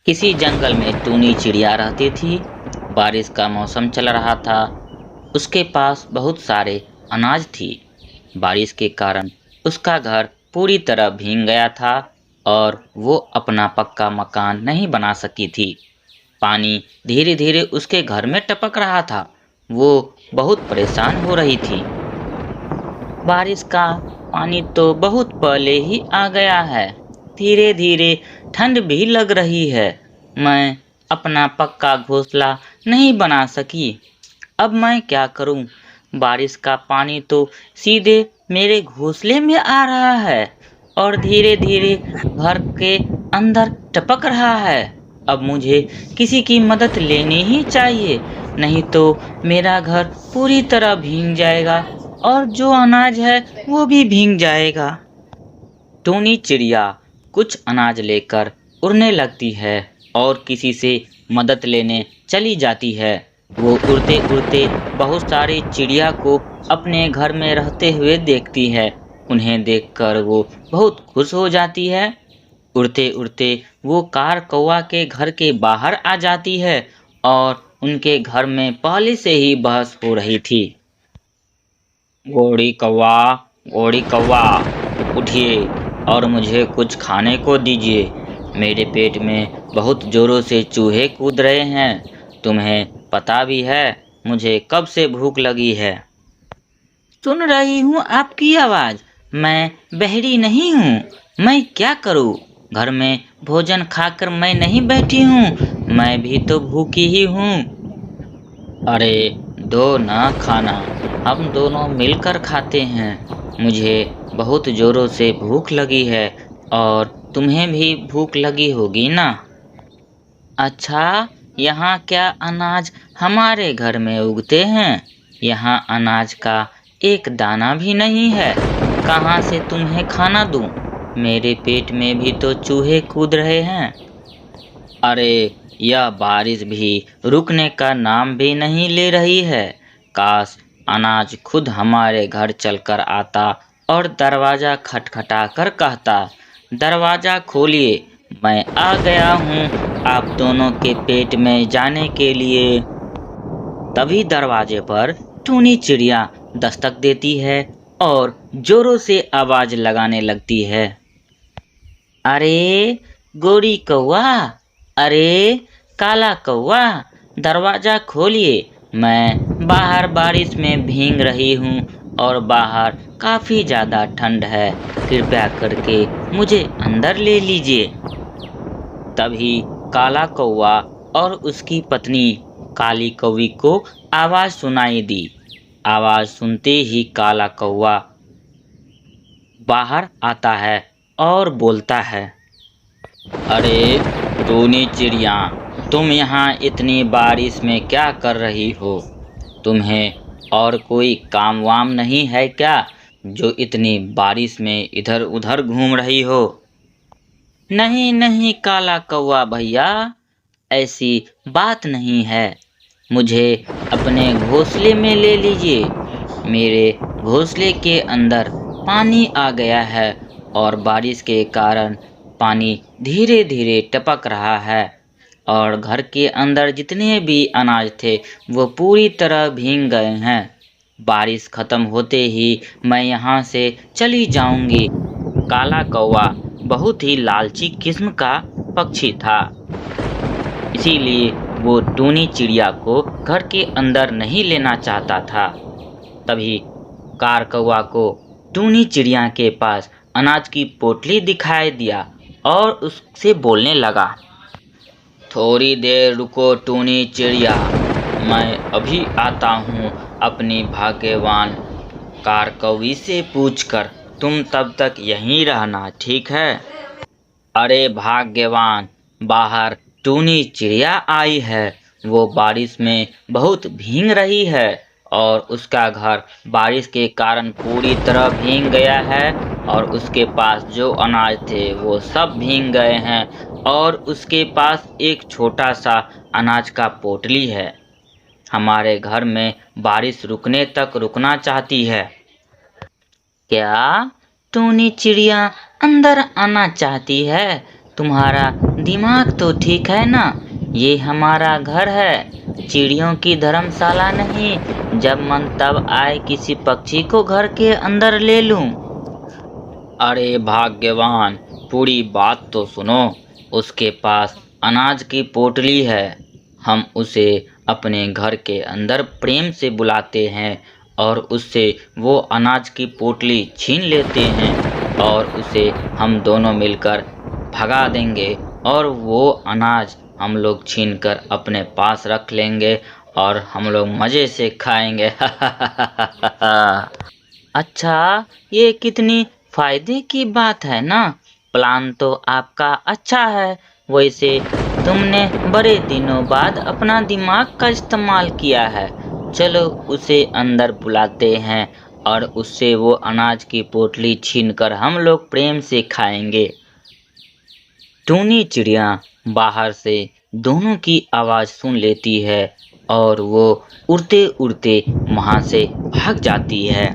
किसी जंगल में टूनी चिड़िया रहती थी। बारिश का मौसम चल रहा था। उसके पास बहुत सारे अनाज थी। बारिश के कारण उसका घर पूरी तरह भीग गया था और वो अपना पक्का मकान नहीं बना सकी थी। पानी धीरे धीरे उसके घर में टपक रहा था। वो बहुत परेशान हो रही थी। बारिश का पानी तो बहुत पहले ही आ गया है। धीरे धीरे ठंड भी लग रही है। मैं अपना पक्का घोंसला नहीं बना सकी। अब मैं क्या करूं? बारिश का पानी तो सीधे मेरे घोंसले में आ रहा है और धीरे धीरे घर के अंदर टपक रहा है। अब मुझे किसी की मदद लेनी ही चाहिए, नहीं तो मेरा घर पूरी तरह भीग जाएगा और जो अनाज है वो भी भीग जाएगा। टूनी चिड़िया कुछ अनाज लेकर उड़ने लगती है और किसी से मदद लेने चली जाती है। वो उड़ते उड़ते बहुत सारी चिड़िया को अपने घर में रहते हुए देखती है। उन्हें देखकर वो बहुत खुश हो जाती है। उड़ते उड़ते वो कार कौवा के घर के बाहर आ जाती है और उनके घर में पहले से ही बहस हो रही थी। घोड़ी कौवा, उठिए और मुझे कुछ खाने को दीजिए। मेरे पेट में बहुत जोरों से चूहे कूद रहे हैं। तुम्हें पता भी है मुझे कब से भूख लगी है। सुन रही हूँ आपकी आवाज़। मैं बहरी नहीं हूँ। मैं क्या करूँ? घर में भोजन खाकर मैं नहीं बैठी हूँ। मैं भी तो भूखी ही हूँ। अरे दो ना खाना, हम दोनों मिलकर खाते हैं। मुझे बहुत जोरों से भूख लगी है और तुम्हें भी भूख लगी होगी ना। अच्छा, यहाँ क्या अनाज हमारे घर में उगते हैं? यहाँ अनाज का एक दाना भी नहीं है। कहाँ से तुम्हें खाना दूँ? मेरे पेट में भी तो चूहे कूद रहे हैं। अरे यह बारिश भी रुकने का नाम भी नहीं ले रही है। काश अनाज खुद हमारे घर चलकर आता और दरवाजा खटखटा कर कहता, दरवाजा खोलिए, मैं आ गया हूँ आप दोनों के पेट में जाने के लिए। तभी दरवाजे पर टूनी चिड़िया दस्तक देती है और जोरों से आवाज लगाने लगती है। अरे गोरी कौवा, अरे काला कौवा, दरवाजा खोलिए। मैं बाहर बारिश में भीग रही हूँ और बाहर काफी ज्यादा ठंड है। कृपया करके मुझे अंदर ले लीजिए। तभी काला कौवा और उसकी पत्नी काली कौवी को आवाज सुनाई दी। आवाज सुनते ही काला कौवा बाहर आता है और बोलता है, अरे टूनी चिड़िया, तुम यहाँ इतनी बारिश में क्या कर रही हो? तुम्हें और कोई काम वाम नहीं है क्या, जो इतनी बारिश में इधर उधर घूम रही हो? नहीं नहीं काला कौवा भैया, ऐसी बात नहीं है। मुझे अपने घोंसले में ले लीजिए। मेरे घोंसले के अंदर पानी आ गया है और बारिश के कारण पानी धीरे धीरे टपक रहा है और घर के अंदर जितने भी अनाज थे वो पूरी तरह भीग गए हैं। बारिश खत्म होते ही मैं यहाँ से चली जाऊंगी। काला कौवा बहुत ही लालची किस्म का पक्षी था, इसीलिए वो टूनी चिड़िया को घर के अंदर नहीं लेना चाहता था। तभी कार कौवा को टूनी चिड़िया के पास अनाज की पोटली दिखाई दिया और उससे बोलने लगा, थोड़ी देर रुको टूनी चिड़िया, मैं अभी आता हूँ अपनी भाग्यवान कार कौवी से पूछकर। तुम तब तक यहीं रहना, ठीक है? अरे भाग्यवान, बाहर टूनी चिड़िया आई है। वो बारिश में बहुत भीग रही है और उसका घर बारिश के कारण पूरी तरह भीग गया है और उसके पास जो अनाज थे वो सब भीग गए हैं और उसके पास एक छोटा सा अनाज का पोटली है। हमारे घर में बारिश रुकने तक रुकना चाहती है। क्या टूनी चिड़िया अंदर आना चाहती है? तुम्हारा दिमाग तो ठीक है ना? ये हमारा घर है, चिड़ियों की धर्मशाला नहीं। जब मन तब आए किसी पक्षी को घर के अंदर ले लूं। अरे भाग्यवान, पूरी बात तो सुनो। उसके पास अनाज की पोटली है। हम उसे अपने घर के अंदर प्रेम से बुलाते हैं और उससे वो अनाज की पोटली छीन लेते हैं और उसे हम दोनों मिलकर भगा देंगे और वो अनाज हम लोग छीन कर अपने पास रख लेंगे और हम लोग मज़े से खाएंगे। अच्छा, ये कितनी फायदे की बात है ना। प्लान तो आपका अच्छा है। वैसे तुमने बड़े दिनों बाद अपना दिमाग का इस्तेमाल किया है। चलो उसे अंदर बुलाते हैं और उससे वो अनाज की पोटली छीनकर हम लोग प्रेम से खाएंगे। टूनी चिड़िया बाहर से दोनों की आवाज़ सुन लेती है और वो उड़ते उड़ते वहाँ से भाग जाती है।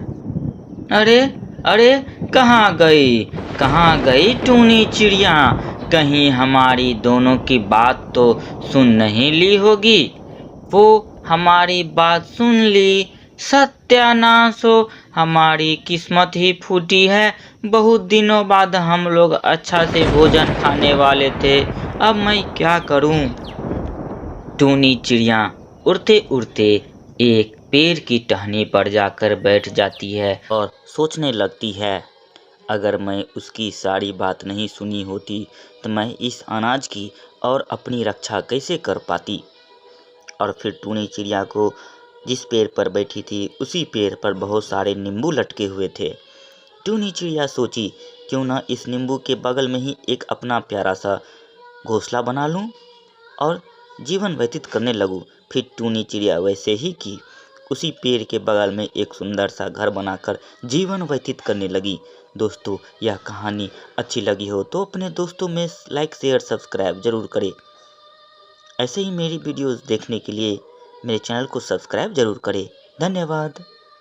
अरे अरे, कहाँ गई? कहाँ गई टूनी चिड़िया? कहीं हमारी दोनों की बात तो सुन नहीं ली होगी। वो हमारी बात सुन ली। सत्यानाश हो, हमारी किस्मत ही फूटी है। बहुत दिनों बाद हम लोग अच्छा से भोजन खाने वाले थे। अब मैं क्या करूं? टूनी चिड़िया उड़ते उड़ते एक पेड़ की टहनी पर जाकर बैठ जाती है और सोचने लगती है, अगर मैं उसकी सारी बात नहीं सुनी होती तो मैं इस अनाज की और अपनी रक्षा कैसे कर पाती। और फिर टूनी चिड़िया को जिस पेड़ पर बैठी थी उसी पेड़ पर बहुत सारे नींबू लटके हुए थे। टूनी चिड़िया सोची, क्यों ना इस नींबू के बगल में ही एक अपना प्यारा सा घोंसला बना लूं और जीवन व्यतीत करने लगूं। फिर टूनी चिड़िया वैसे ही की। उसी पेड़ के बगल में एक सुंदर सा घर बनाकर जीवन व्यतीत करने लगी। दोस्तों, यह कहानी अच्छी लगी हो तो अपने दोस्तों में लाइक शेयर सब्सक्राइब जरूर करें। ऐसे ही मेरी वीडियोस देखने के लिए मेरे चैनल को सब्सक्राइब जरूर करें। धन्यवाद।